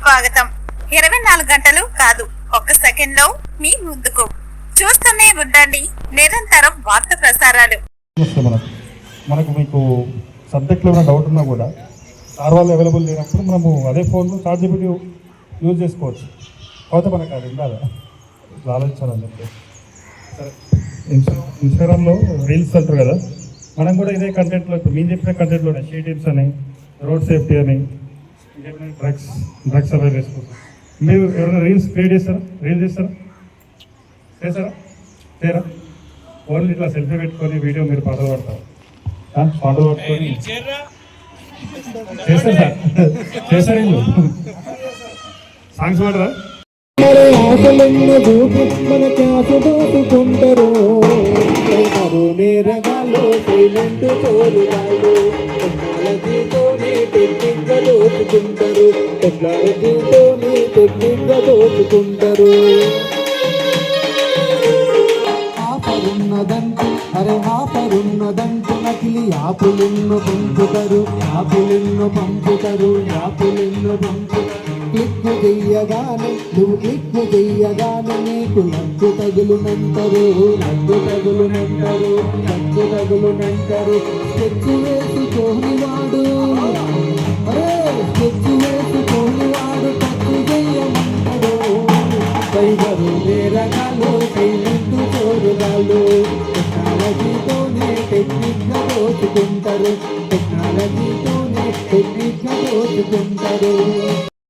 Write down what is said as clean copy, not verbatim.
స్వాగతం. 24 గంటలు కాదు, ఒక్క సెకండ్ లో మీ ముందుకు. చూస్తూనే ఉండండి నిరంతరం వార్త ప్రసారాలు. మనకు మీకు సబ్జెక్ట్లో ఏమైనా డౌట్ ఉన్నా కూడా సార్ వాళ్ళు అవైలబుల్ లేనప్పుడు మనము అదే ఫోన్లో చార్జిబిలిటీ యూజ్ చేసుకోవచ్చు. కాకపోతే మనకు అది ఉండాలి, ఆలోచించాలని చెప్పి. సరే, ఇన్స్టాగ్రామ్లో రీల్స్ అంటారు కదా, మనం కూడా ఇదే కంటెంట్లో ఇప్పుడు మీరు చెప్పిన కంటెంట్లోనే షీటిప్స్ అని, రోడ్ సేఫ్టీ అని, డ్రగ్స్ అవేర్నెస్ కోసం మీరు ఎవరైనా రీల్స్ క్రియేట్ చేస్తారా? చేస్తారా? చేయరా? ఓన్లీ ఇట్లా సెల్ఫీ పెట్టుకొని వీడియో మీరు పాటలు పడతారు, పాటలు పట్టుకొని చేస్తారు సార్, చేస్తారు వీళ్ళు సాంగ్స్ పాడరా? ఆఫరున్నదంటూ నకిలీ యాపులెన్ను పంపుతారు క్లిక్కు చెయ్యగానే నీకు లగ్గు తగులునంటారు స్కెచ్ వేసి కోహ్లివాడు టచ్ చెయ్యమంటాడు. సైబరు నేరగాలు సైలెంట్ చోరుగాలు టెక్నాలజీతోనే టెక్నిక్గా దోచుకుంటారు.